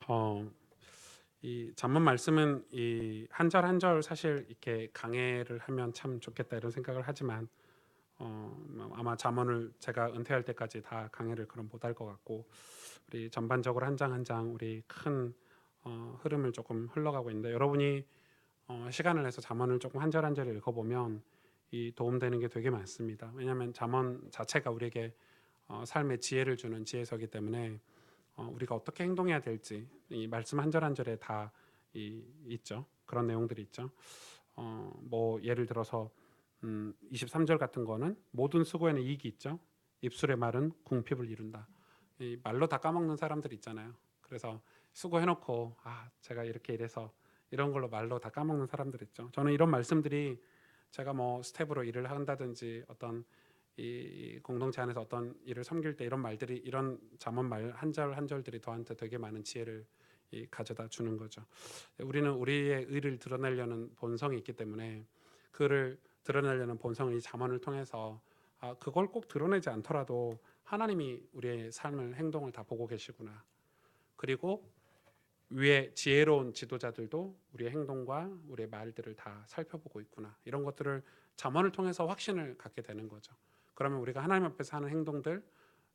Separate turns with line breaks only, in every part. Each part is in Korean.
어, 이 잠언 말씀은 이 한 절 한 절 사실 이렇게 강해를 하면 참 좋겠다 이런 생각을 하지만 아마 잠언을 제가 은퇴할 때까지 다 강해를 그럼 못할 것 같고 우리 전반적으로 한 장 한 장 우리 큰 흐름을 조금 흘러가고 있는데 여러분이 시간을 내서 잠언을 조금 한 절 한 절 읽어보면 이 도움되는 게 되게 많습니다. 왜냐하면 잠언 자체가 우리에게 삶의 지혜를 주는 지혜서기 때문에 우리가 어떻게 행동해야 될지 이 말씀 한 절 한 절에 다 있죠. 그런 내용들이 있죠. 뭐 예를 들어서 23절 같은 거는 모든 수고에는 이익이 있죠. 입술의 말은 궁핍을 이룬다. 이 말로 다 까먹는 사람들 있잖아요. 그래서 수고해놓고 제가 이렇게 이래서 이런 걸로 말로 다 까먹는 사람들 있죠. 저는 이런 말씀들이 제가 뭐 스텝으로 일을 한다든지 어떤 이 공동체 안에서 어떤 일을 섬길 때 이런 말들이 이런 잠언 말 한 절 한 절들이 저한테 되게 많은 지혜를 가져다 주는 거죠. 우리는 우리의 의를 드러내려는 본성이 있기 때문에 그를 드러내려는 본성을 이 잠언을 통해서 그걸 꼭 드러내지 않더라도 하나님이 우리의 삶을 행동을 다 보고 계시구나. 그리고 위에 지혜로운 지도자들도 우리의 행동과 우리의 말들을 다 살펴보고 있구나. 이런 것들을 잠언을 통해서 확신을 갖게 되는 거죠. 그러면 우리가 하나님 앞에서 하는 행동들,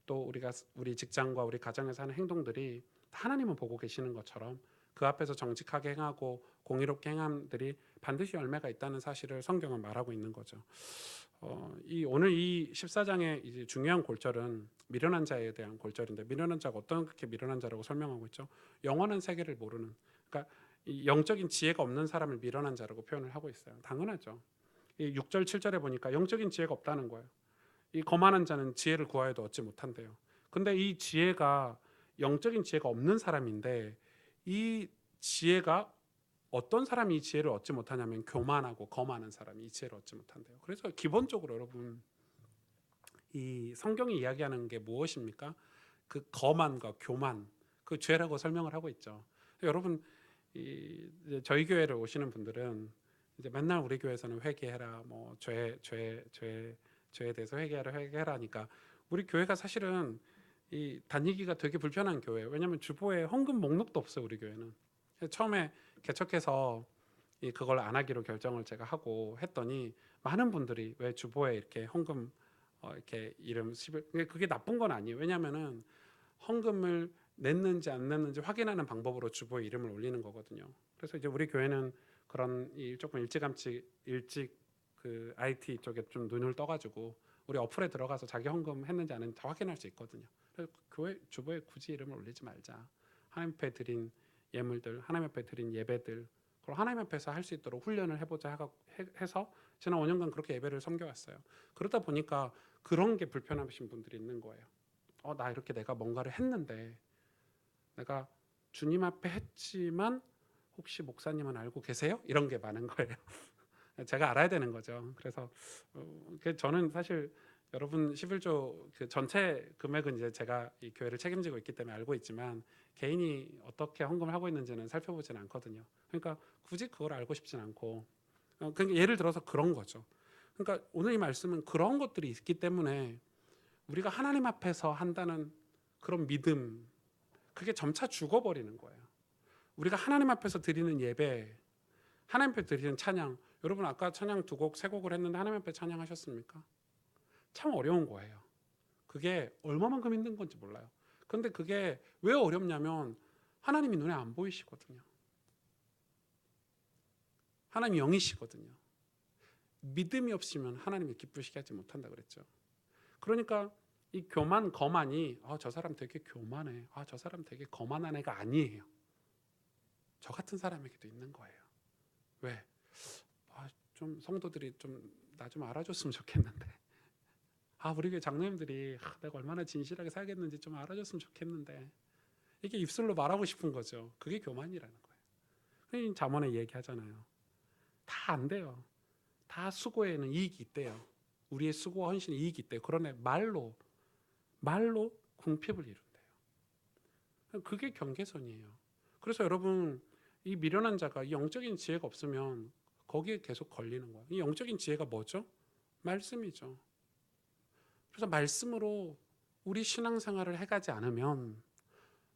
또 우리가 우리 직장과 우리 가정에서 하는 행동들이 하나님은 보고 계시는 것처럼 그 앞에서 정직하게 행하고 공의롭게 행함들이 반드시 열매가 있다는 사실을 성경은 말하고 있는 거죠. 이 오늘 이 14장의 이제 중요한 골절은 미련한 자에 대한 골절인데 미련한 자가 어떻게 미련한 자라고 설명하고 있죠? 영원한 세계를 모르는, 그러니까 이 영적인 지혜가 없는 사람을 미련한 자라고 표현을 하고 있어요. 당연하죠. 이 6절 7절에 보니까 영적인 지혜가 없다는 거예요. 이 거만한 자는 지혜를 구하여도 얻지 못한대요. 근데 이 지혜가 영적인 지혜가 없는 사람인데 이 지혜가 어떤 사람이 이 지혜를 얻지 못하냐면 교만하고 거만한 사람이 이 지혜를 얻지 못한대요. 그래서 기본적으로 여러분 이 성경이 이야기하는 게 무엇입니까? 그 거만과 교만 그 죄라고 설명을 하고 있죠. 여러분 이제 저희 교회를 오시는 분들은 이제 맨날 우리 교회에서는 회개해라 뭐 죄에 대해서 회개하라니까 우리 교회가 사실은 이 다니기가 되게 불편한 교회예요. 왜냐하면 주보에 헌금 목록도 없어요. 우리 교회는 처음에 개척해서 그걸 안 하기로 결정을 제가 하고 했더니 많은 분들이 왜 주보에 이렇게 헌금 이렇게 이름 그게 나쁜 건 아니에요. 왜냐하면은 헌금을 냈는지 안 냈는지 확인하는 방법으로 주보에 이름을 올리는 거거든요. 그래서 이제 우리 교회는 그런 조금 일찌감치 일찍 그 IT 쪽에 좀 눈을 떠가지고 우리 어플에 들어가서 자기 헌금 했는지 안 했는지 다 확인할 수 있거든요. 그래서 교회 주보에 굳이 이름을 올리지 말자. 하나님 앞에 드린 예물들, 하나님 앞에 드린 예배들, 그걸 하나님 앞에서 할 수 있도록 훈련을 해보자 해서 지난 5년간 그렇게 예배를 섬겨왔어요. 그러다 보니까 그런 게 불편하신 분들이 있는 거예요. 나 이렇게 내가 뭔가를 했는데 내가 주님 앞에 했지만 혹시 목사님은 알고 계세요? 이런 게 많은 거예요. 제가 알아야 되는 거죠. 그래서 저는 사실 여러분 11조 그 전체 금액은 이제 제가 이 교회를 책임지고 있기 때문에 알고 있지만 개인이 어떻게 헌금을 하고 있는지는 살펴보지는 않거든요. 그러니까 굳이 그걸 알고 싶진 않고 그러니까 예를 들어서 그런 거죠. 그러니까 오늘 이 말씀은 그런 것들이 있기 때문에 우리가 하나님 앞에서 한다는 그런 믿음 그게 점차 죽어버리는 거예요. 우리가 하나님 앞에서 드리는 예배, 하나님 앞에 드리는 찬양, 여러분 아까 찬양 두 곡, 세 곡을 했는데 하나님 앞에 찬양하셨습니까? 참 어려운 거예요. 그게 얼마만큼 힘든 건지 몰라요. 그런데 그게 왜 어렵냐면 하나님이 눈에 안 보이시거든요. 하나님이 영이시거든요. 믿음이 없으면 하나님이 기쁘시게 하지 못한다 그랬죠. 그러니까 이 거만이 저 사람 되게 교만해. 저 사람 되게 거만한 애가 아니에요. 저 같은 사람에게도 있는 거예요. 왜? 좀 성도들이 좀 나 좀 알아줬으면 좋겠는데. 우리 교회 장로님들이 내가 얼마나 진실하게 살겠는지 좀 알아줬으면 좋겠는데. 이게 입술로 말하고 싶은 거죠. 그게 교만이라는 거예요. 잠언에 얘기하잖아요. 다 안 돼요. 다 수고에는 이익이 있대요. 우리의 수고와 헌신에 이익이 있대요. 그러네 말로 궁핍을 이룬대요. 그게 경계선이에요. 그래서 여러분 이 미련한 자가 이 영적인 지혜가 없으면 거기에 계속 걸리는 거예요. 이 영적인 지혜가 뭐죠? 말씀이죠. 그래서 말씀으로 우리 신앙생활을 해가지 않으면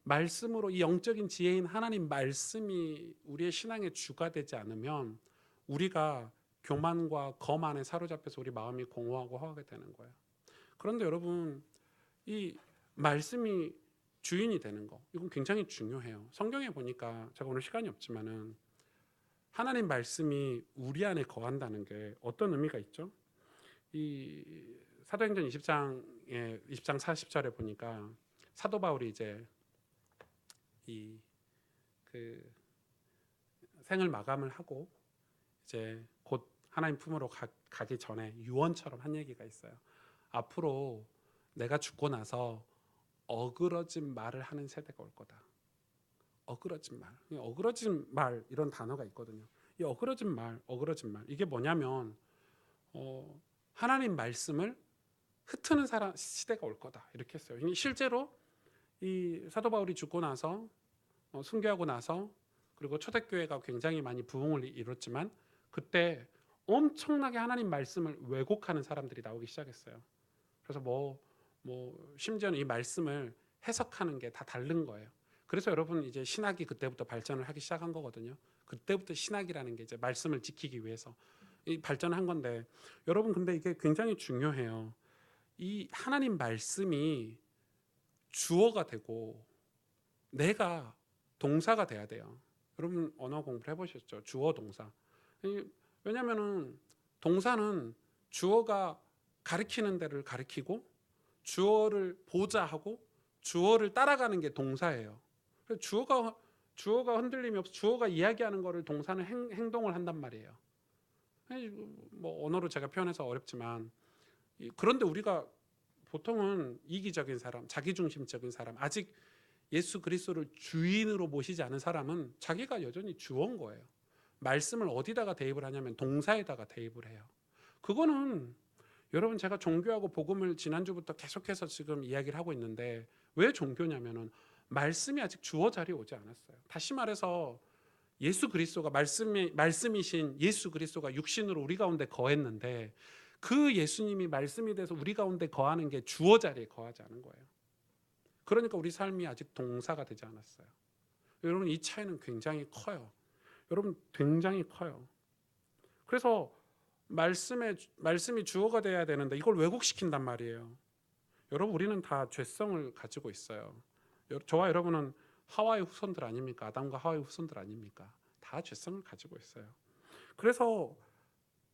말씀으로 이 영적인 지혜인 하나님 말씀이 우리의 신앙의 주가 되지 않으면 우리가 교만과 거만에 사로잡혀서 우리 마음이 공허하고 허하게 되는 거예요. 그런데 여러분, 이 말씀이 주인이 되는 거, 이건 굉장히 중요해요. 성경에 보니까 제가 오늘 시간이 없지만은 하나님 말씀이 우리 안에 거한다는 게 어떤 의미가 있죠? 이 사도행전 20장 40절에 보니까 사도 바울이 이제 이 그 생을 마감을 하고 이제 곧 하나님 품으로 가기 전에 유언처럼 한 얘기가 있어요. 앞으로 내가 죽고 나서 어그러진 말을 하는 세대가 올 거다. 어그러진 말 이런 단어가 있거든요. 이 어그러진 말 이게 뭐냐면 하나님 말씀을 흩트는 사람 시대가 올 거다 이렇게 했어요. 실제로 이 사도 바울이 죽고 나서 순교하고 나서 그리고 초대교회가 굉장히 많이 부흥을 이뤘지만 그때 엄청나게 하나님 말씀을 왜곡하는 사람들이 나오기 시작했어요. 그래서 심지어는 이 말씀을 해석하는 게 다 다른 거예요. 그래서 여러분 이제 신학이 그때부터 발전을 하기 시작한 거거든요. 그때부터 신학이라는 게 이제 말씀을 지키기 위해서 발전한 건데 여러분 근데 이게 굉장히 중요해요. 이 하나님 말씀이 주어가 되고 내가 동사가 돼야 돼요. 여러분 언어 공부를 해보셨죠? 주어 동사. 왜냐면은 동사는 주어가 가리키는 데를 가리키고 주어를 보자 하고 주어를 따라가는 게 동사예요. 주어가 흔들림이 없어 주어가 이야기하는 거를 동사는 행동을 한단 말이에요. 언어로 제가 표현해서 어렵지만 그런데 우리가 보통은 이기적인 사람, 자기중심적인 사람, 아직 예수 그리스도를 주인으로 모시지 않은 사람은 자기가 여전히 주어인 거예요. 말씀을 어디다가 대입을 하냐면 동사에다가 대입을 해요. 그거는 여러분 제가 종교하고 복음을 지난주부터 계속해서 지금 이야기를 하고 있는데 왜 종교냐면은 말씀이 아직 주어 자리에 오지 않았어요. 다시 말해서 예수 그리스도가 말씀이신 예수 그리스도가 육신으로 우리 가운데 거했는데 그 예수님이 말씀이 돼서 우리 가운데 거하는 게 주어 자리에 거하지 않은 거예요. 그러니까 우리 삶이 아직 동사가 되지 않았어요. 여러분 이 차이는 굉장히 커요. 여러분 굉장히 커요. 그래서 말씀이 주어가 돼야 되는데 이걸 왜곡시킨단 말이에요. 여러분 우리는 다 죄성을 가지고 있어요. 저와 여러분은 하와의 후손들 아닙니까? 아담과 하와의 후손들 아닙니까? 다 죄성을 가지고 있어요. 그래서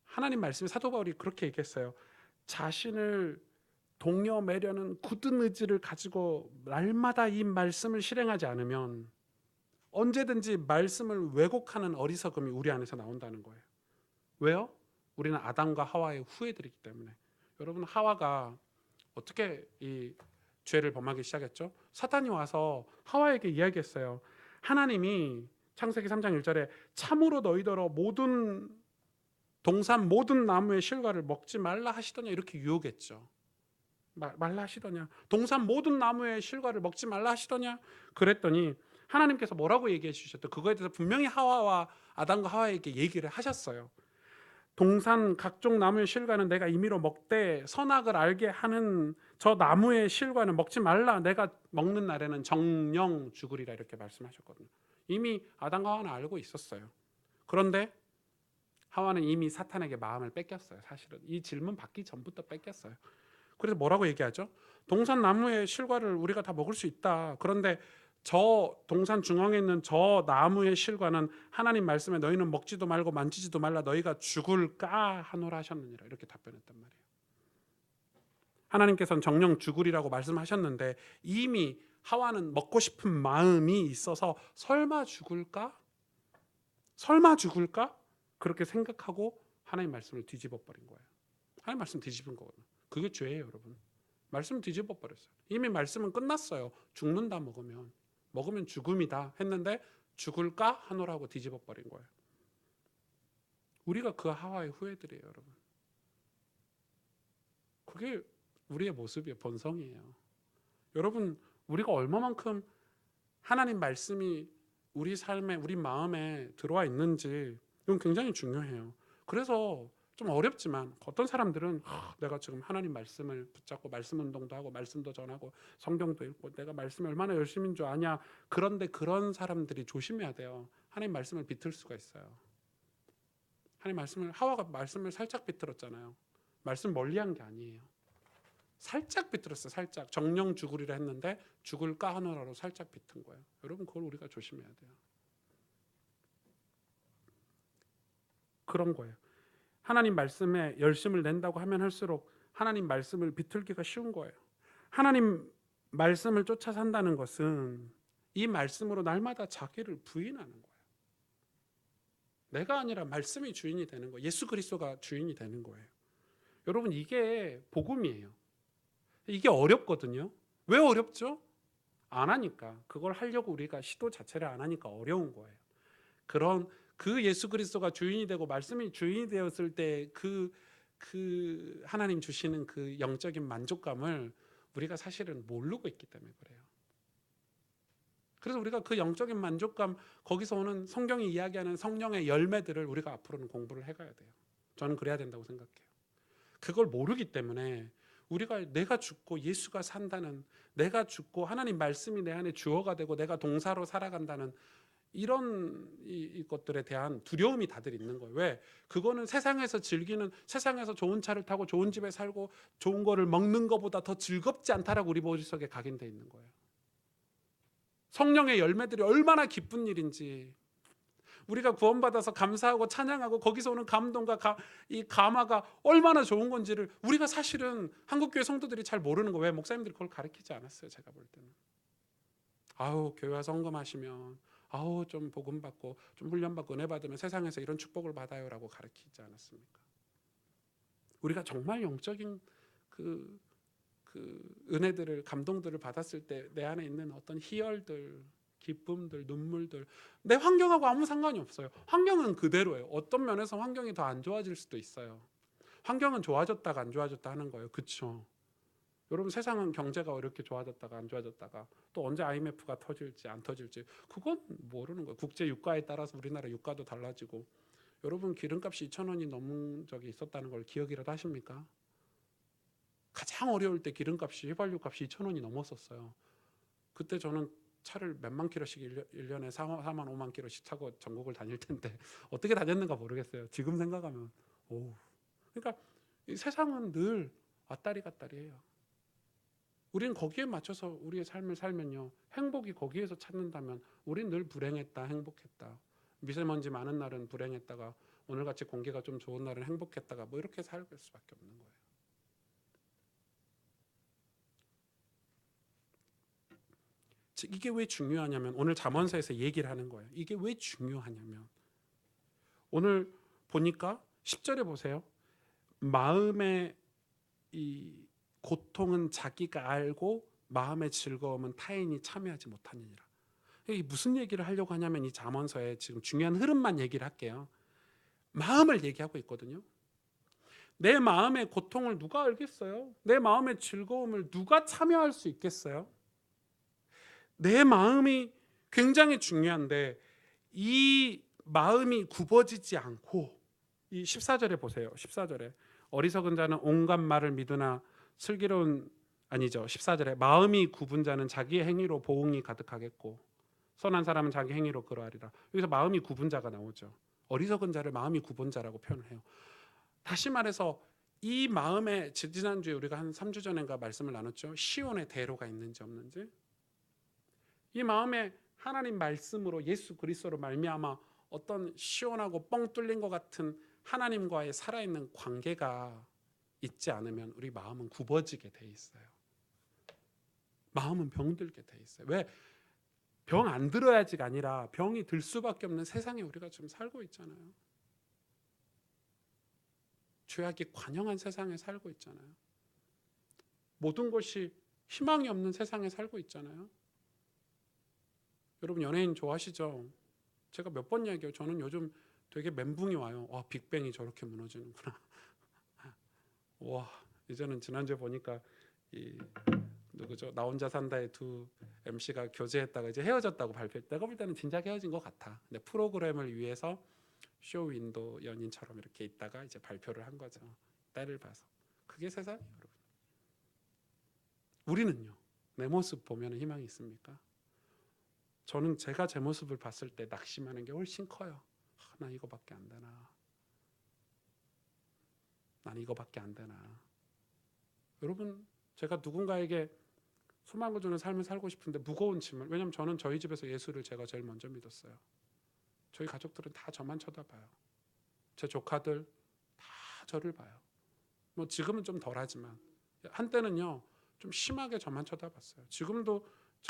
하나님 말씀이 사도 바울이 그렇게 얘기했어요. 자신을 동여매려는 굳은 의지를 가지고 날마다 이 말씀을 실행하지 않으면 언제든지 말씀을 왜곡하는 어리석음이 우리 안에서 나온다는 거예요. 왜요? 우리는 아담과 하와의 후예들이기 때문에. 여러분 하와가 어떻게 이 죄를 범하기 시작했죠? 사탄이 와서 하와에게 이야기했어요. 하나님이 창세기 3장 1절에 참으로 너희더러 모든 동산 모든 나무의 실과를 먹지 말라 하시더냐 이렇게 유혹했죠. 말라 하시더냐. 동산 모든 나무의 실과를 먹지 말라 하시더냐. 그랬더니 하나님께서 뭐라고 얘기해 주셨죠? 그거에 대해서 분명히 아담과 하와에게 얘기를 하셨어요. 동산 각종 나무의 실과는 내가 임의로 먹되 선악을 알게 하는 저 나무의 실과는 먹지 말라. 내가 먹는 날에는 정령 죽으리라 이렇게 말씀하셨거든요. 이미 아담과 하와는 알고 있었어요. 그런데 하와는 이미 사탄에게 마음을 뺏겼어요. 사실은 이 질문 받기 전부터 뺏겼어요. 그래서 뭐라고 얘기하죠? 동산 나무의 실과를 우리가 다 먹을 수 있다. 그런데 저 동산 중앙에 있는 저 나무의 실과는 하나님 말씀에 너희는 먹지도 말고 만지지도 말라 너희가 죽을까 하노라 하셨느니라 이렇게 답변했단 말이에요. 하나님께서는 정령 죽으리라고 말씀하셨는데 이미 하와는 먹고 싶은 마음이 있어서 설마 죽을까 그렇게 생각하고 하나님 말씀을 뒤집어 버린 거예요. 하나님 말씀 뒤집은 거거든요. 그게 죄예요, 여러분. 말씀 뒤집어 버렸어요. 이미 말씀은 끝났어요. 죽는다 먹으면 죽음이다 했는데 죽을까 하노라고 뒤집어 버린 거예요. 우리가 그 하와의 후예들이에요, 여러분. 그게 우리의 모습이에요, 본성이에요. 여러분, 우리가 얼마만큼 하나님 말씀이 우리 삶에, 우리 마음에 들어와 있는지 이건 굉장히 중요해요. 그래서 좀 어렵지만 어떤 사람들은 내가 지금 하나님 말씀을 붙잡고 말씀 운동도 하고 말씀도 전하고 성경도 읽고 내가 말씀을 얼마나 열심인 줄 아냐. 그런데 그런 사람들이 조심해야 돼요. 하나님 말씀을 비틀 수가 있어요. 하나님 말씀을, 하와가 말씀을 살짝 비틀었잖아요. 말씀 멀리한 게 아니에요. 살짝 비틀었어요. 살짝. 정령 죽으리라 했는데 죽을까 하노라로 살짝 비튼 거예요. 여러분, 그걸 우리가 조심해야 돼요. 그런 거예요. 하나님 말씀에 열심을 낸다고 하면 할수록 하나님 말씀을 비틀기가 쉬운 거예요. 하나님 말씀을 쫓아 산다는 것은 이 말씀으로 날마다 자기를 부인하는 거예요. 내가 아니라 말씀이 주인이 되는 거예요. 예수 그리스도가 주인이 되는 거예요. 여러분, 이게 복음이에요. 이게 어렵거든요. 왜 어렵죠? 안 하니까. 그걸 하려고 우리가 시도 자체를 안 하니까 어려운 거예요. 그런 그 예수 그리스도가 주인이 되고 말씀이 주인이 되었을 때 그 하나님 주시는 그 영적인 만족감을 우리가 사실은 모르고 있기 때문에 그래요. 그래서 우리가 그 영적인 만족감, 거기서 오는 성경이 이야기하는 성령의 열매들을 우리가 앞으로는 공부를 해가야 돼요. 저는 그래야 된다고 생각해요. 그걸 모르기 때문에 우리가 내가 죽고 예수가 산다는, 내가 죽고 하나님 말씀이 내 안에 주어가 되고 내가 동사로 살아간다는 이런 것들에 대한 두려움이 다들 있는 거예요. 왜? 그거는 세상에서 즐기는, 세상에서 좋은 차를 타고 좋은 집에 살고 좋은 거를 먹는 것보다 더 즐겁지 않다라고 우리 머릿속에 각인되어 있는 거예요. 성령의 열매들이 얼마나 기쁜 일인지, 우리가 구원받아서 감사하고 찬양하고 거기서 오는 감동과 이 감화가 얼마나 좋은 건지를 우리가 사실은 한국교회 성도들이 잘 모르는 거예요. 왜? 목사님들이 그걸 가르치지 않았어요. 제가 볼 때는. 아우, 교회 와서 헌금하시면, 아우, 좀 복음 받고 좀 훈련 받고 은혜 받으면 세상에서 이런 축복을 받아요라고 가르치지 않았습니까? 우리가 정말 영적인 그 은혜들을, 감동들을 받았을 때 내 안에 있는 어떤 희열들, 기쁨들, 눈물들, 내 환경하고 아무 상관이 없어요. 환경은 그대로예요. 어떤 면에서 환경이 더 안 좋아질 수도 있어요. 환경은 좋아졌다가 안 좋아졌다 하는 거예요. 그렇죠? 여러분, 세상은 경제가 이렇게 좋아졌다가 안 좋아졌다가 또 언제 IMF가 터질지 안 터질지 그건 모르는 거예요. 국제 유가에 따라서 우리나라 유가도 달라지고. 여러분, 기름값이 2,000원이 넘은 적이 있었다는 걸 기억이라도 하십니까? 가장 어려울 때 기름값이, 휘발유값이 2,000원이 넘었었어요. 그때 저는 차를 몇만 킬로씩 1년에 4만 5만 킬로씩 타고 전국을 다닐 텐데 어떻게 다녔는가 모르겠어요. 지금 생각하면. 오. 그러니까 이 세상은 늘 왔다리 갔다리 해요. 우리는 거기에 맞춰서 우리의 삶을 살면요, 행복이 거기에서 찾는다면 우린 늘 불행했다, 행복했다. 미세먼지 많은 날은 불행했다가 오늘같이 공기가 좀 좋은 날은 행복했다가 뭐 이렇게 살 수밖에 없는 거예요. 이게 왜 중요하냐면, 오늘 잠언서에서 얘기를 하는 거예요. 이게 왜 중요하냐면, 오늘 보니까 10절에 보세요. 마음의 이 고통은 자기가 알고 마음의 즐거움은 타인이 참여하지 못하느니라. 이게 무슨 얘기를 하려고 하냐면, 이 잠언서에 지금 중요한 흐름만 얘기를 할게요. 마음을 얘기하고 있거든요. 내 마음의 고통을 누가 알겠어요? 내 마음의 즐거움을 누가 참여할 수 있겠어요? 내 마음이 굉장히 중요한데 이 마음이 굽어지지 않고, 이 14절에 보세요. 14절에 어리석은 자는 온갖 말을 믿으나 슬기로운, 아니죠, 14절에 마음이 굽은 자는 자기의 행위로 보응이 가득하겠고 선한 사람은 자기 행위로 그러하리라. 여기서 마음이 굽은 자가 나오죠. 어리석은 자를 마음이 굽은 자라고 표현을 해요. 다시 말해서 이 마음에, 지난주에 우리가 한 3주 전인가 말씀을 나눴죠. 시온의 대로가 있는지 없는지. 이 마음에 하나님 말씀으로 예수 그리스도로 말미암아 어떤 시원하고 뻥 뚫린 것 같은 하나님과의 살아있는 관계가 있지 않으면 우리 마음은 굽어지게 돼 있어요. 마음은 병들게 돼 있어요. 왜? 병 안 들어야지가 아니라 병이 들 수밖에 없는 세상에 우리가 지금 살고 있잖아요. 죄악이 관영한 세상에 살고 있잖아요. 모든 것이 희망이 없는 세상에 살고 있잖아요. 여러분, 연예인 좋아하시죠? 제가 몇 번 이야기해요. 저는 요즘 되게 멘붕이 와요. 와, 빅뱅이 저렇게 무너지는구나. 와, 이제는 지난주에 보니까 이 누구죠? 나 혼자 산다의 두 MC가 교제했다가 이제 헤어졌다고 발표했다. 내가 볼 때는 진작 헤어진 것 같아. 근데 프로그램을 위해서 쇼윈도 연인처럼 이렇게 있다가 이제 발표를 한 거죠. 때를 봐서. 그게 세상이에요, 여러분. 우리는요, 내 모습 보면 희망이 있습니까? 저는 제가 제 모습을 봤을 때 낙심하는 게 훨씬 커요. 난 이거밖에 안 되나? 난 이거밖에 안 되나? 여러분, 제가 누군가에게 소망을 주는 삶을 살고 싶은데 무거운 짐을, 왜냐면 저는 저희 집에서 예수를 제가 제일 먼저 믿었어요. 저희 가족들은 다 저만 쳐다봐요. 제 조카들 다 저를 봐요. 뭐 지금은 좀 덜하지만 한때는요 좀 심하게 저만 쳐다봤어요. 지금도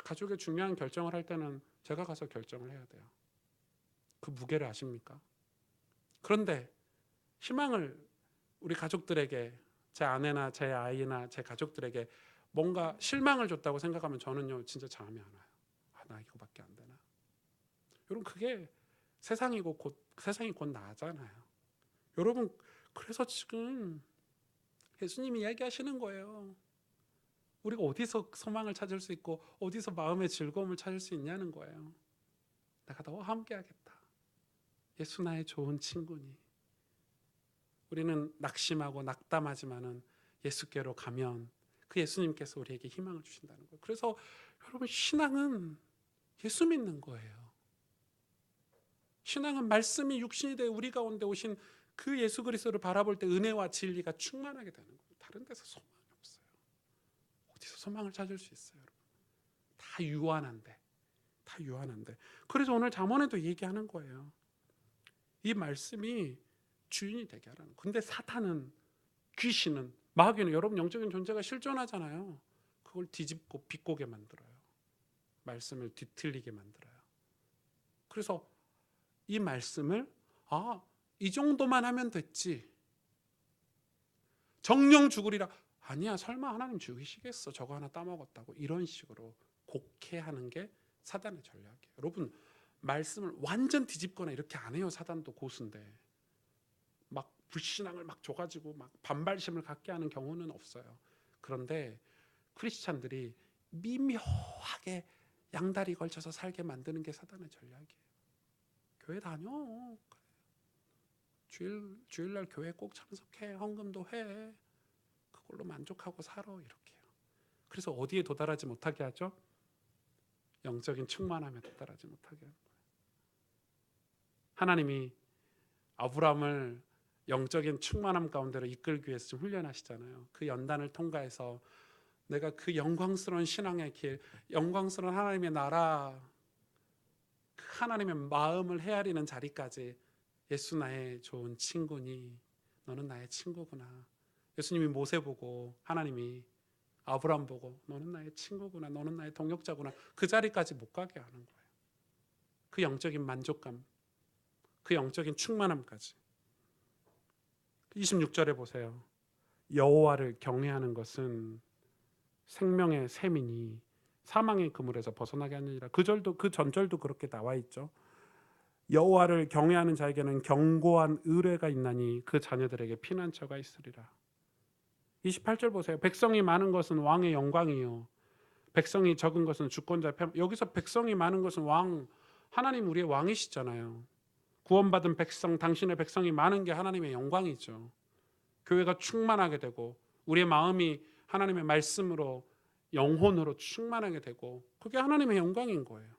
가족의 중요한 결정을 할 때는 제가 가서 결정을 해야 돼요. 그 무게를 아십니까? 그런데 희망을 우리 가족들에게, 제 아내나 제 아이나 제 가족들에게 뭔가 실망을 줬다고 생각하면 저는요 진짜 잠이 안 와요. 나 이거밖에 안 되나? 여러분, 그게 세상이 곧 나잖아요. 여러분, 그래서 지금 예수님이 이야기하시는 거예요. 우리가 어디서 소망을 찾을 수 있고 어디서 마음의 즐거움을 찾을 수 있냐는 거예요. 내가 너와 함께 하겠다. 예수 나의 좋은 친구니. 우리는 낙심하고 낙담하지만은 예수께로 가면 그 예수님께서 우리에게 희망을 주신다는 거예요. 그래서 여러분, 신앙은 예수 믿는 거예요. 신앙은 말씀이 육신이 되어 우리 가운데 오신 그 예수 그리스도를 바라볼 때 은혜와 진리가 충만하게 되는 거예요. 다른 데서 소망이 없어요. 어디서 소망을 찾을 수 있어요, 여러분? 다 유한한데. 다 유한한데. 그래서 오늘 잠언에도 얘기하는 거예요. 이 말씀이 주인이 되게 하라는 거예요. 근데 사탄은, 귀신은, 마귀는, 여러분 영적인 존재가 실존하잖아요. 그걸 뒤집고 비꼬게 만들어요. 말씀을 뒤틀리게 만들어요. 그래서 이 말씀을 이 정도만 하면 됐지. 정령 죽으리라. 아니야, 설마 하나님 죽이시겠어. 저거 하나 따먹었다고. 이런 식으로 곡해하는 게 사단의 전략이에요. 여러분, 말씀을 완전 뒤집거나 이렇게 안 해요. 사단도 고수인데. 막 불신앙을 막 줘가지고 막 반발심을 갖게 하는 경우는 없어요. 그런데 크리스찬들이 미묘하게 양다리 걸쳐서 살게 만드는 게 사단의 전략이에요. 교회 다녀. 주일날 교회 꼭 참석해. 헌금도 해. 그걸로 만족하고 살아. 이렇게요. 그래서 어디에 도달하지 못하게 하죠? 영적인 충만함에 도달하지 못하게 하는 거예요. 하나님이 아브라함을 영적인 충만함 가운데로 이끌기 위해서 좀 훈련하시잖아요. 그 연단을 통과해서 내가 그 영광스러운 신앙의 길, 영광스러운 하나님의 나라, 그 하나님의 마음을 헤아리는 자리까지 예수 나의 좋은 친구니, 너는 나의 친구구나. 예수님이 모세 보고, 하나님이 아브라함 보고, 너는 나의 친구구나, 너는 나의 동역자구나. 그 자리까지 못 가게 하는 거예요. 그 영적인 만족감, 그 영적인 충만함까지. 26절에 보세요. 여호와를 경외하는 것은 생명의 샘이니 사망의 그물에서 벗어나게 하느니라. 그 전절도 그렇게 나와 있죠. 여호와를 경외하는 자에게는 견고한 의뢰가 있나니 그 자녀들에게 피난처가 있으리라. 28절 보세요. 백성이 많은 것은 왕의 영광이요, 백성이 적은 것은 주권자의 폐. 여기서 백성이 많은 것은 왕, 하나님 우리의 왕이시잖아요. 구원받은 백성, 당신의 백성이 많은 게 하나님의 영광이죠. 교회가 충만하게 되고 우리의 마음이 하나님의 말씀으로, 영혼으로 충만하게 되고, 그게 하나님의 영광인 거예요.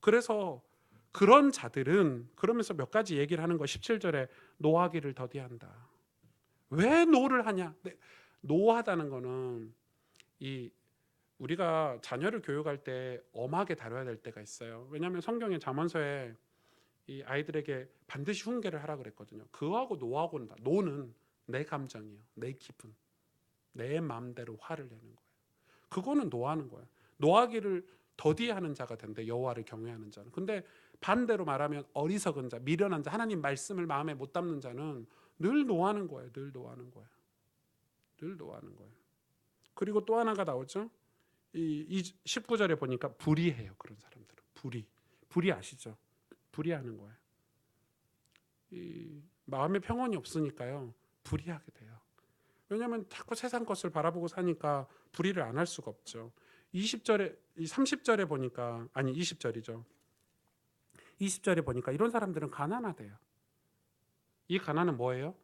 그래서 그런 자들은, 그러면서 몇 가지 얘기를 하는 거. 17절에 노하기를 더디한다. 왜 노를 하냐? 노하다는 거는 우리가 자녀를 교육할 때 엄하게 다뤄야 될 때가 있어요. 왜냐하면 성경의 잠언서에 이 아이들에게 반드시 훈계를 하라 그랬거든요. 그하고 노하고는 다, 노는 내 감정이에요. 내 기분, 내 마음대로 화를 내는 거예요. 그거는 노하는 거예요. 노하기를 더디하는 자가 된대, 여호와를 경외하는 자는. 근데 반대로 말하면 어리석은 자, 미련한 자, 하나님 말씀을 마음에 못 담는 자는 늘 노하는 거예요. 늘 노하는 거예요. 늘 노하는 거예요. 그리고 또 하나가 나오죠. 이 19절에 보니까 불의해요. 그런 사람들은 불의 아시죠? 불의하는 거예요. 이 마음의 평온이 없으니까요, 불의하게 돼요. 왜냐하면 자꾸 세상 것을 바라보고 사니까 불의를 안 할 수가 없죠. 30절에 보니까, 아니 20절이죠. 20절에 보니까 이런 사람들은 가난하대요. 이 가난은 뭐예요?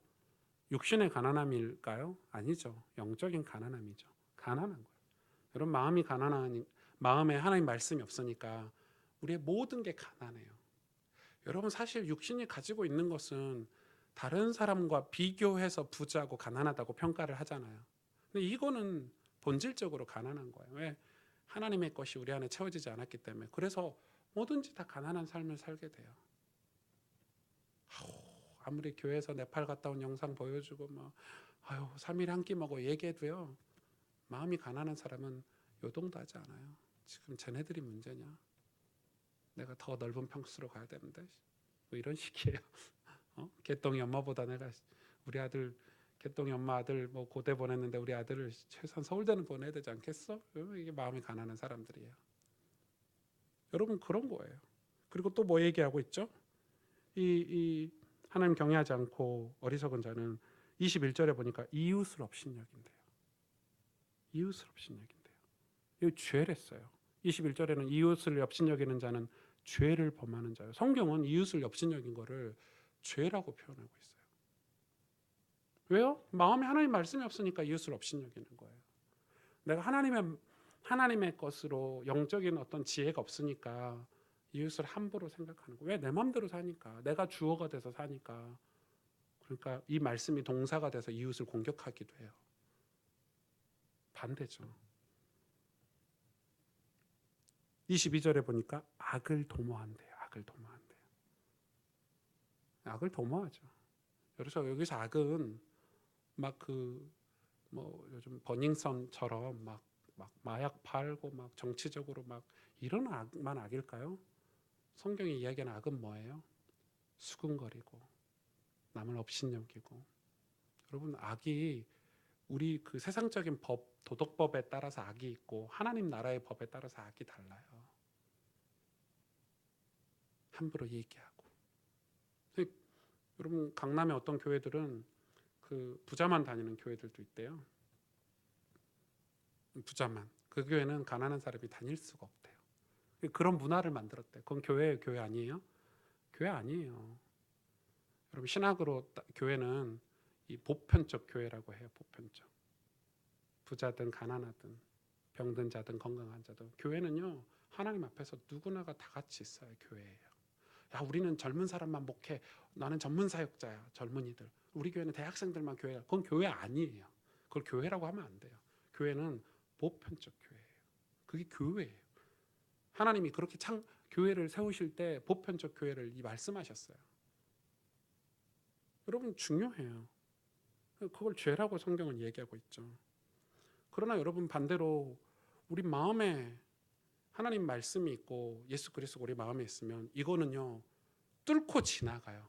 육신의 가난함일까요? 아니죠. 영적인 가난함이죠. 가난한 거예요. 여러분 마음이 가난하니 마음에 하나님 말씀이 없으니까 우리의 모든 게 가난해요. 여러분 사실 육신이 가지고 있는 것은 다른 사람과 비교해서 부자고 가난하다고 평가를 하잖아요. 근데 이거는 본질적으로 가난한 거예요. 왜? 하나님의 것이 우리 안에 채워지지 않았기 때문에. 그래서 뭐든지 다 가난한 삶을 살게 돼요. 아무리 교회에서 네팔 갔다 온 영상 보여주고 뭐 3일에 한 끼 먹어 얘기해도요. 마음이 가난한 사람은 요동도 하지 않아요. 지금 쟤네들이 문제냐? 내가 더 넓은 평수로 가야 되는데 뭐 이런 식이에요. 개똥이 엄마보다 내가 우리 아들 개똥이 엄마 아들 뭐 고대 보냈는데 우리 아들을 최소한 서울대는 보내야 되지 않겠어? 이게 마음이 가난한 사람들이에요. 여러분 그런 거예요. 그리고 또 뭐 얘기하고 있죠? 이 하나님 경외하지 않고 어리석은 자는 21절에 보니까 이웃을 업신여긴대요. 이웃을 업신여긴대요. 이 죄랬어요. 21절에는 이웃을 업신여기는 자는 죄를 범하는 자예요. 성경은 이웃을 업신여긴 거를 죄라고 표현하고 있어요. 왜요? 마음에 하나님 말씀이 없으니까 이웃을 업신여기는 거예요. 내가 하나님의 것으로 영적인 어떤 지혜가 없으니까 이웃을 함부로 생각하는 거예요. 왜? 내 마음대로 사니까. 내가 주어가 돼서 사니까. 그러니까 이 말씀이 동사가 돼서 이웃을 공격하기도 해요. 반대죠. 22절에 보니까 악을 도모한대요. 악을 도모한대요. 악을 도모하죠. 그래서 여기서 악은 막 뭐 요즘 버닝썬처럼 막 마약 팔고 막 정치적으로 막 이런 악만 악일까요? 성경이 이야기하는 악은 뭐예요? 수군거리고 남을 업신여기고. 여러분 악이 우리 그 세상적인 법, 도덕법에 따라서 악이 있고 하나님 나라의 법에 따라서 악이 달라요. 함부로 얘기하고. 여러분 강남의 어떤 교회들은 그 부자만 다니는 교회들도 있대요. 부자만. 그 교회는 가난한 사람이 다닐 수가 없대요. 그런 문화를 만들었대. 그건 교회 아니에요? 교회 아니에요. 여러분 신학으로 교회는 이 보편적 교회라고 해요. 보편적. 부자든 가난하든 병든 자든 건강한 자든 교회는요. 하나님 앞에서 누구나가 다 같이 있어요. 교회예요. 야 우리는 젊은 사람만 목회. 나는 전문 사역자야. 젊은이들. 우리 교회는 대학생들만 교회야. 그건 교회 아니에요. 그걸 교회라고 하면 안 돼요. 교회는 보편적 교회예요. 그게 교회예요. 하나님이 그렇게 교회를 세우실 때 보편적 교회를 말씀하셨어요. 여러분 중요해요. 그걸 죄라고 성경은 얘기하고 있죠. 그러나 여러분 반대로 우리 마음에 하나님 말씀이 있고 예수 그리스도가 우리 마음에 있으면 이거는요 뚫고 지나가요.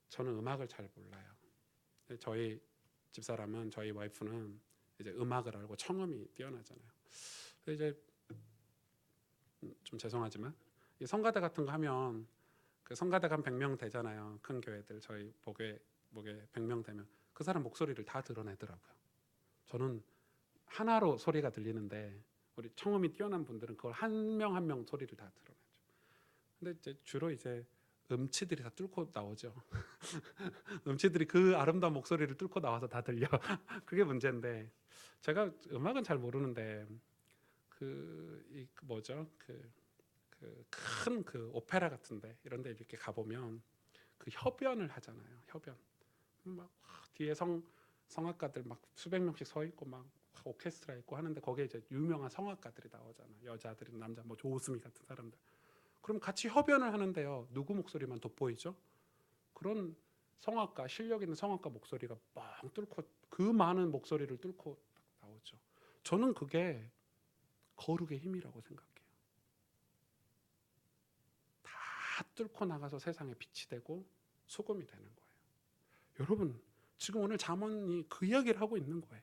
저는 음악을 잘 몰라요. 저희 집사람은 저희 와이프는 이제 음악을 알고 청음이 뛰어나잖아요. 이제 좀 죄송하지만 성가대 같은 거 하면 그 성가대가 한 100명 되잖아요. 큰 교회들 저희 목에 100명 되면 그 사람 목소리를 다 드러내더라고요. 저는 하나로 소리가 들리는데 우리 청음이 뛰어난 분들은 그걸 한 명 한 명 소리를 다 드러내죠. 근데 이제 주로 이제 음치들이 다 뚫고 나오죠. 음치들이 그 아름다운 목소리를 뚫고 나와서 다 들려. 그게 문제인데 제가 음악은 잘 모르는데 뭐죠? 큰 오페라 같은데 이런데 이렇게 가보면 그 협연을 하잖아요. 협연. 막 뒤에 성악가들 막 수백 명씩 서 있고 막 오케스트라 있고 하는데 거기에 이제 유명한 성악가들이 나오잖아요. 여자들이나 남자 뭐 조우수미 같은 사람들. 그럼 같이 협연을 하는데요. 누구 목소리만 돋보이죠? 그런 성악가 실력 있는 성악가 목소리가 뻥 뚫고 그 많은 목소리를 뚫고 나오죠. 저는 그게 거룩의 힘이라고 생각해요. 다 뚫고 나가서 세상에 빛이 되고 소금이 되는 거예요. 여러분 지금 오늘 잠언이 그 이야기를 하고 있는 거예요.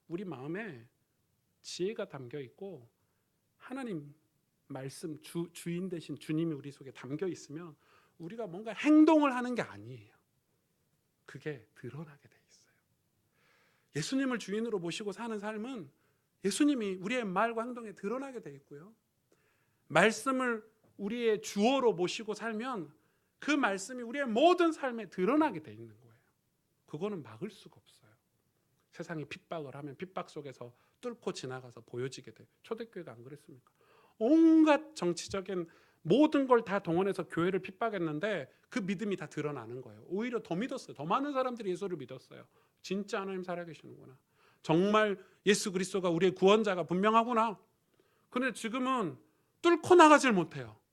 우리 마음에 지혜가 담겨 있고 하나님 말씀 주인 대신 주님이 우리 속에 담겨 있으면 우리가 뭔가 행동을 하는 게 아니에요. 그게 드러나게 돼 있어요. 예수님을 주인으로 모시고 사는 삶은 예수님이 우리의 말과 행동에 드러나게 돼 있고요. 말씀을 우리의 주어로 모시고 살면 그 말씀이 우리의 모든 삶에 드러나게 돼 있는 거예요. 그거는 막을 수가 없어요. 세상이 핍박을 하면 핍박 속에서 뚫고 지나가서 보여지게 돼요. 초대교회가 안 그랬습니까? 온갖 정치적인 모든 걸 다 동원해서 교회를 핍박했는데 그 믿음이 다 드러나는 거예요. 오히려 더 믿었어요. 더 많은 사람들이 예수를 믿었어요. 진짜 하나님 살아계시는구나. 정말 예수 그리스도가 우리의 구원자가 분명하구나. 그런데 지금은 뚫고 나가질 못해요.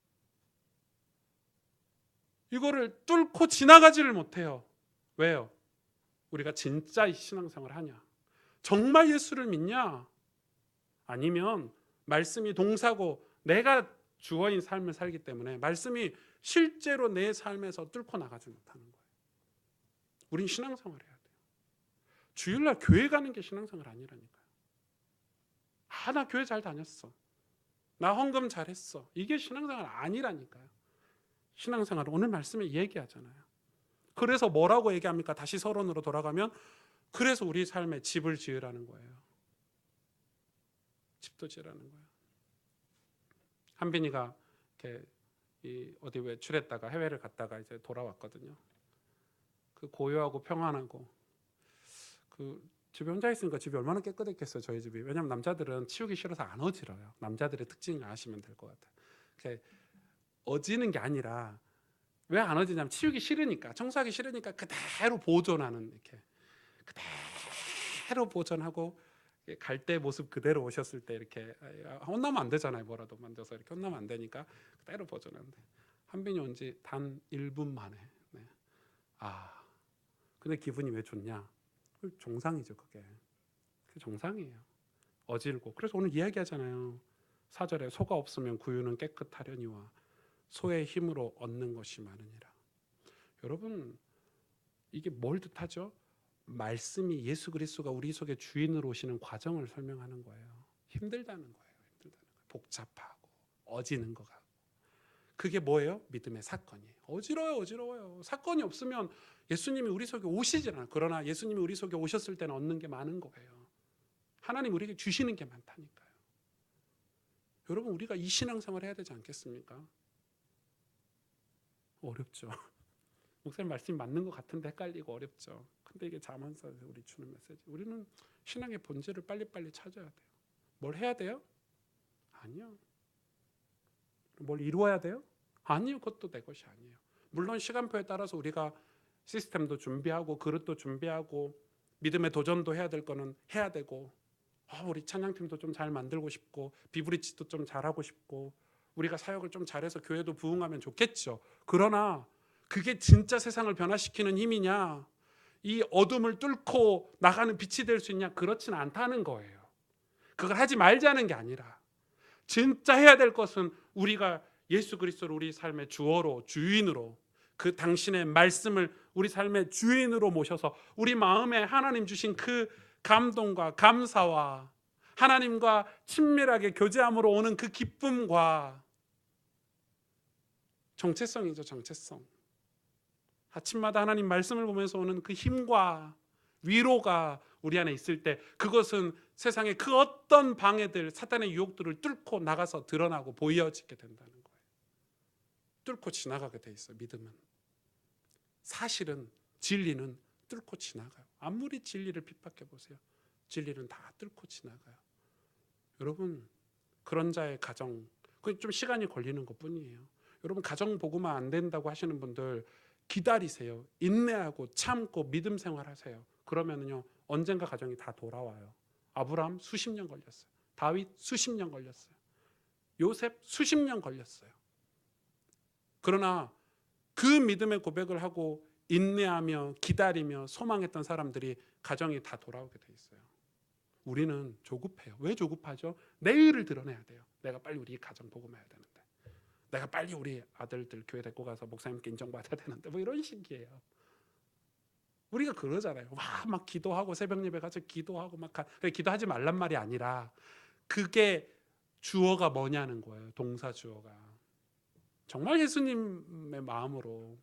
이거를 뚫고 지나가지를 못해요. 왜요? 우리가 진짜 신앙생활을 하냐? 정말 예수를 믿냐? 아니면 말씀이 동사고 내가 주어인 삶을 살기 때문에 말씀이 실제로 내 삶에서 뚫고 나가지 못하는 거예요. 우린 신앙생활을 해야 돼요. 주일날 교회 가는 게 신앙생활 아니라니까요. 나 교회 잘 다녔어. 나 헌금 잘했어. 이게 신앙생활 아니라니까요. 신앙생활은 오늘 말씀에 얘기하잖아요. 그래서 뭐라고 얘기합니까? 다시 서론으로 돌아가면 그래서 우리 삶에 집을 지으라는 거예요. 집도 지으라는 거예요. 한빈이가 이렇게 어디 외출했다가 해외를 갔다가 이제 돌아왔거든요. 그 고요하고 평안하고 그 집에 혼자 있으니까 집이 얼마나 깨끗했겠어요. 저희 집이. 왜냐하면 남자들은 치우기 싫어서 안 어지러요. 남자들의 특징을 아시면 될 것 같아요. 어지는 게 아니라 왜 안 어지냐면 치우기 싫으니까, 청소하기 싫으니까 그대로 보존하는, 이렇게 그대로 보존하고 갈 때 모습 그대로 오셨을 때 이렇게 혼나면 안 되잖아요. 뭐라도 만져서 이렇게 혼나면 안 되니까 그대로 보존하는데, 한빈이 온 지 단 1분 만에 근데 기분이 왜 좋냐? 정상이죠. 그게 정상이에요. 어질고. 그래서 오늘 이야기하잖아요. 4절에 소가 없으면 구유는 깨끗하려니와 소의 힘으로 얻는 것이 많으니라. 여러분, 이게 뭘 뜻하죠? 말씀이 예수 그리스도가 우리 속에 주인으로 오시는 과정을 설명하는 거예요. 힘들다는 거예요. 복잡하고 어지는 거 같고. 그게 뭐예요? 믿음의 사건이에요. 어지러워요. 사건이 없으면 예수님이 우리 속에 오시질 않아요. 그러나 예수님이 우리 속에 오셨을 때는 얻는 게 많은 거예요. 하나님 우리에게 주시는 게 많다니까요. 여러분, 우리가 이 신앙생활을 해야 되지 않겠습니까? 어렵죠. 목사님 말씀이 맞는 것 같은데 헷갈리고 어렵죠. 근데 이게 잠언서에서 우리 주는 메시지. 우리는 신앙의 본질을 빨리빨리 찾아야 돼요. 뭘 해야 돼요? 아니요. 뭘 이루어야 돼요? 아니요. 그것도 내 것이 아니에요. 물론 시간표에 따라서 우리가 시스템도 준비하고 그릇도 준비하고 믿음의 도전도 해야 될 거는 해야 되고, 우리 찬양팀도 좀 잘 만들고 싶고 비브리치도 좀 잘하고 싶고 우리가 사역을 좀 잘해서 교회도 부흥하면 좋겠죠. 그러나 그게 진짜 세상을 변화시키는 힘이냐, 이 어둠을 뚫고 나가는 빛이 될 수 있냐? 그렇진 않다는 거예요. 그걸 하지 말자는 게 아니라 진짜 해야 될 것은 우리가 예수 그리스도를 우리 삶의 주어로, 주인으로, 그 당신의 말씀을 우리 삶의 주인으로 모셔서 우리 마음에 하나님 주신 그 감동과 감사와 하나님과 친밀하게 교제함으로 오는 그 기쁨과 정체성이죠. 정체성. 아침마다 하나님 말씀을 보면서 오는 그 힘과 위로가 우리 안에 있을 때, 그것은 세상의 그 어떤 방해들, 사탄의 유혹들을 뚫고 나가서 드러나고 보여지게 된다는 거예요. 뚫고 지나가게 돼 있어요. 믿음은. 사실은 진리는 뚫고 지나가요. 아무리 진리를 핍박해 보세요. 진리는 다 뚫고 지나가요. 여러분, 그런 자의 가정, 그 좀 시간이 걸리는 것뿐이에요. 여러분, 가정 복음화 안 된다고 하시는 분들 기다리세요. 인내하고 참고 믿음 생활하세요. 그러면요 언젠가 가정이 다 돌아와요. 아브라함 수십 년 걸렸어요. 다윗 수십 년 걸렸어요. 요셉 수십 년 걸렸어요. 그러나 그 믿음의 고백을 하고 인내하며 기다리며 소망했던 사람들이 가정이 다 돌아오게 돼 있어요. 우리는 조급해요. 왜 조급하죠? 내일을 드러내야 돼요. 내가 빨리 우리 가정 복음해야 되는데, 내가 빨리 우리 아들들 교회 데리고 가서 목사님께 인정받아야 되는데, 뭐 이런 식이에요. 우리가 그러잖아요. 막 기도하고 새벽 예배 가서 기도하고 막 기도하지 말란 말이 아니라 그게 주어가 뭐냐는 거예요. 동사 주어가. 정말 예수님의 마음으로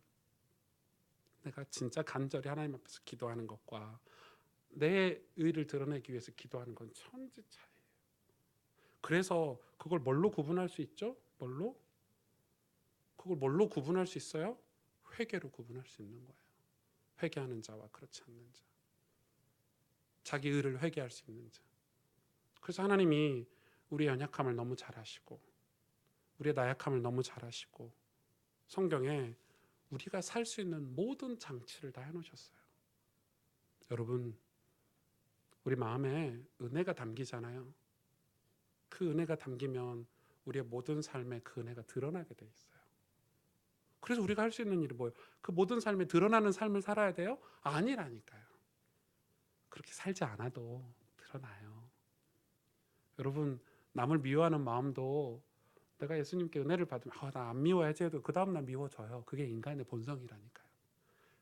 내가 진짜 간절히 하나님 앞에서 기도하는 것과 내 의를 드러내기 위해서 기도하는 건 천지 차이예요. 그래서 그걸 뭘로 구분할 수 있죠? 그걸 뭘로 구분할 수 있어요? 회개로 구분할 수 있는 거예요. 회개하는 자와 그렇지 않는 자, 자기 의를 회개할 수 있는 자. 그래서 하나님이 우리의 연약함을 너무 잘 아시고 우리의 나약함을 너무 잘 아시고 성경에 우리가 살 수 있는 모든 장치를 다 해놓으셨어요. 여러분, 우리 마음에 은혜가 담기잖아요. 그 은혜가 담기면 우리의 모든 삶에 그 은혜가 드러나게 돼 있어요. 그래서 우리가 할 수 있는 일이 뭐예요? 그 모든 삶에 드러나는 삶을 살아야 돼요? 아니라니까요. 그렇게 살지 않아도 드러나요. 여러분, 남을 미워하는 마음도 내가 예수님께 은혜를 받으면 나 안 미워야지 해도 그 다음날 미워져요. 그게 인간의 본성이라니까요.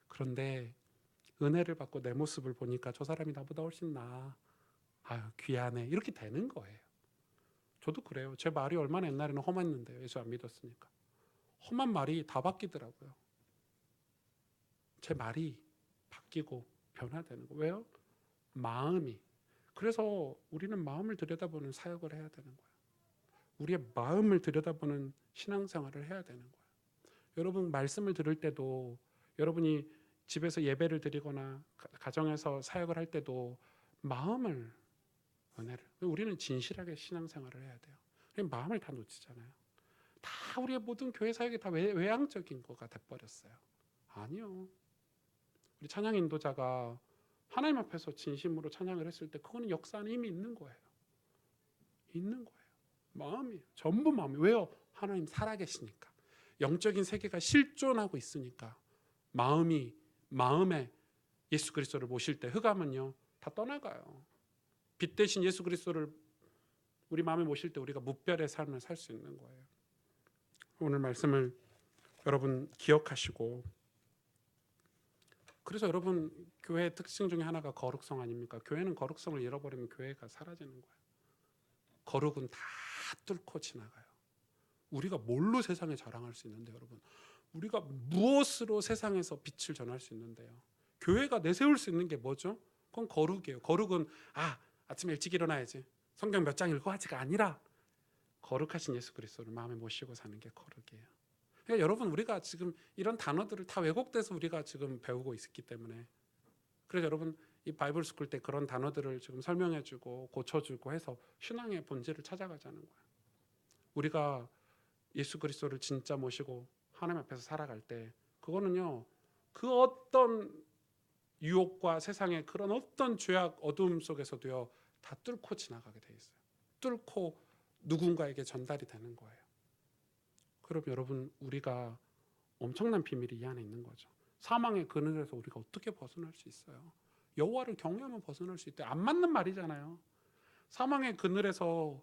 그런데 은혜를 받고 내 모습을 보니까 저 사람이 나보다 훨씬 나아. 아유, 귀하네. 이렇게 되는 거예요. 저도 그래요. 제 말이 얼마나 옛날에는 험했는데요. 예수 안 믿었으니까. 험한 말이 다 바뀌더라고요. 제 말이 바뀌고 변화되는 거. 왜요? 마음이. 그래서 우리는 마음을 들여다보는 사역을 해야 되는 거예요. 우리의 마음을 들여다보는 신앙생활을 해야 되는 거예요. 여러분 말씀을 들을 때도 여러분이 집에서 예배를 드리거나 가정에서 사역을 할 때도 마음을 은혜를 우리는 진실하게 신앙생활을 해야 돼요. 마음을 다 놓치잖아요. 다 우리의 모든 교회 사역이 다 외향적인 거가 돼버렸어요. 아니요. 우리 찬양 인도자가 하나님 앞에서 진심으로 찬양을 했을 때 그거는 역사 안에 이미 있는 거예요. 있는 거예요. 마음이에요. 전부 마음이에요. 왜요? 하나님 살아계시니까. 영적인 세계가 실존하고 있으니까 마음에 예수 그리스도를 모실 때 흑암은요 다 떠나가요. 빛 대신 예수 그리스도를 우리 마음에 모실 때 우리가 무별의 삶을 살 수 있는 거예요. 오늘 말씀을 여러분 기억하시고 그래서 여러분 교회의 특징 중에 하나가 거룩성 아닙니까? 교회는 거룩성을 잃어버리면 교회가 사라지는 거예요. 거룩은 다 뚫고 지나가요. 우리가 뭘로 세상에 자랑할 수 있는데 여러분 우리가 무엇으로 세상에서 빛을 전할 수 있는데요. 교회가 내세울 수 있는 게 뭐죠? 그건 거룩이에요. 거룩은 아침에 일찍 일어나야지 성경 몇 장 읽고 하지가 아니라 거룩하신 예수 그리스도를 마음에 모시고 사는 게 거룩이에요. 그러니까 여러분 우리가 지금 이런 단어들을 다 왜곡돼서 우리가 지금 배우고 있기 때문에 그래서 여러분 이 바이블 스쿨 때 그런 단어들을 지금 설명해주고 고쳐주고 해서 신앙의 본질을 찾아가자는 거예요. 우리가 예수 그리스도를 진짜 모시고 하나님 앞에서 살아갈 때 그거는요 그 어떤 유혹과 세상의 그런 어떤 죄악 어두움 속에서도요 다 뚫고 지나가게 돼 있어요. 뚫고 누군가에게 전달이 되는 거예요. 그럼 여러분 우리가 엄청난 비밀이 이 안에 있는 거죠. 사망의 그늘에서 우리가 어떻게 벗어날 수 있어요? 여호와를 경외하면 벗어날 수 있대. 안 맞는 말이잖아요. 사망의 그늘에서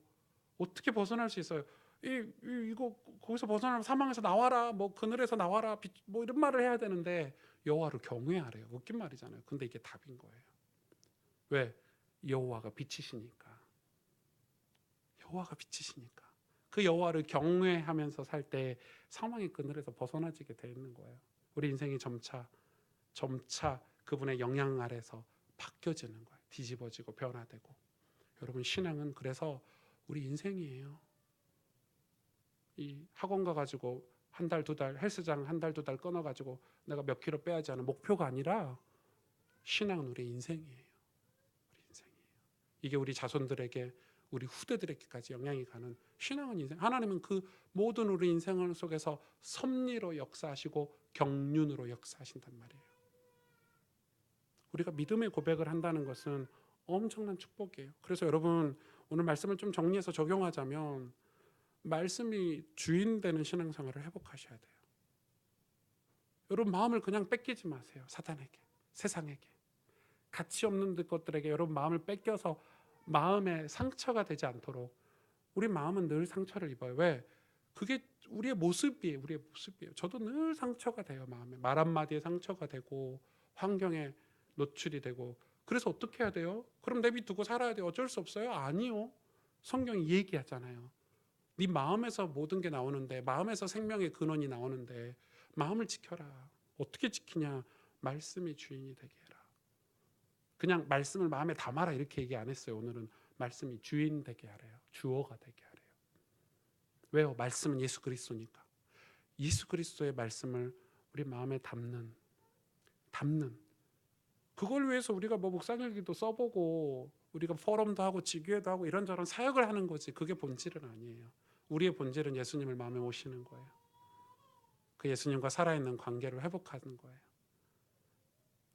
어떻게 벗어날 수 있어요? 이거 거기서 벗어나면 사망에서 나와라, 뭐 그늘에서 나와라, 뭐 이런 말을 해야 되는데 여호와를 경외하래요. 웃긴 말이잖아요. 근데 이게 답인 거예요. 왜? 여호와가 빛이시니까. 여호와가 빛이시니까. 그 여호와를 경외하면서 살 때 사망의 그늘에서 벗어나지게 돼 있는 거예요. 우리 인생이 점차 그분의 영향 아래서 바뀌어지는 거예요. 뒤집어지고 변화되고. 여러분 신앙은 그래서 우리 인생이에요. 이 학원 가가지고 한 달, 두 달, 헬스장 한 달, 두 달 끊어가지고 내가 몇 킬로 빼야지 하는 목표가 아니라 신앙은 우리 인생이에요. 우리 인생이에요. 이게 우리 자손들에게 우리 후대들에게까지 영향이 가는 신앙은 인생. 하나님은 그 모든 우리 인생 속에서 섭리로 역사하시고 경륜으로 역사하신단 말이에요. 우리가 믿음의 고백을 한다는 것은 엄청난 축복이에요. 그래서 여러분 오늘 말씀을 좀 정리해서 적용하자면 말씀이 주인 되는 신앙생활을 회복하셔야 돼요. 여러분 마음을 그냥 뺏기지 마세요. 사탄에게, 세상에게. 가치 없는 것들에게 여러분 마음을 뺏겨서 마음에 상처가 되지 않도록. 우리 마음은 늘 상처를 입어요. 왜? 그게 우리의 모습이에요. 우리의 모습이에요. 저도 늘 상처가 돼요. 마음에 말 한마디에 상처가 되고 환경에 노출이 되고. 그래서 어떻게 해야 돼요? 그럼 내비두고 살아야 돼요. 어쩔 수 없어요? 아니요. 성경이 얘기하잖아요. 네 마음에서 모든 게 나오는데, 마음에서 생명의 근원이 나오는데 마음을 지켜라. 어떻게 지키냐? 말씀이 주인이 되게 해라. 그냥 말씀을 마음에 담아라 이렇게 얘기 안 했어요. 오늘은 말씀이 주인 되게 하래요. 주어가 되게 하래요. 왜요? 말씀은 예수 그리스도니까. 예수 그리스도의 말씀을 우리 마음에 담는 그걸 위해서 우리가 뭐 묵상일기도 써보고 우리가 포럼도 하고 지교회도 하고 이런저런 사역을 하는 거지. 그게 본질은 아니에요. 우리의 본질은 예수님을 마음에 모시는 거예요. 그 예수님과 살아있는 관계를 회복하는 거예요.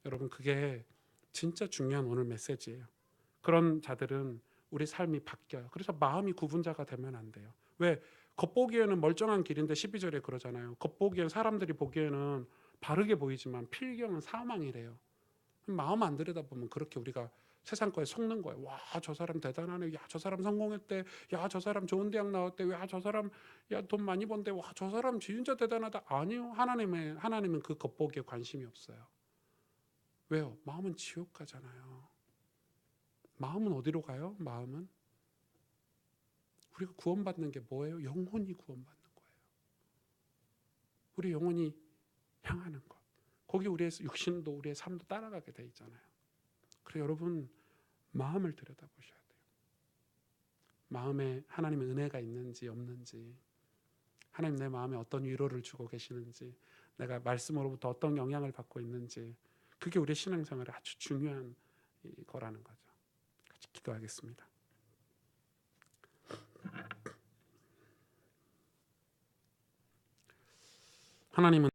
여러분 그게 진짜 중요한 오늘 메시지예요. 그런 자들은 우리 삶이 바뀌어요. 그래서 마음이 구분자가 되면 안 돼요. 왜? 겉보기에는 멀쩡한 길인데 12절에 그러잖아요. 겉보기엔 사람들이 보기에는 바르게 보이지만 필경은 사망이래요. 마음 안 들여다보면 그렇게 우리가 세상 거에 속는 거예요. 와, 저 사람 대단하네. 야, 저 사람 성공했대. 야, 저 사람 좋은 대학 나왔대. 야, 저 사람 돈 많이 번대. 와, 저 사람 진짜 대단하다. 아니요. 하나님은 그 겉보기에 관심이 없어요. 왜요? 마음은 지옥 가잖아요. 마음은 어디로 가요? 마음은 우리가 구원받는 게 뭐예요? 영혼이 구원받는 거예요. 우리 영혼이 향하는 것. 거기 우리의 육신도 우리의 삶도 따라가게 돼 있잖아요. 그래서 여러분 마음을 들여다보셔야 돼요. 마음에 하나님의 은혜가 있는지 없는지, 하나님 내 마음에 어떤 위로를 주고 계시는지, 내가 말씀으로부터 어떤 영향을 받고 있는지, 그게 우리 신앙생활에 아주 중요한 거라는 거죠. 같이 기도하겠습니다. 하나님은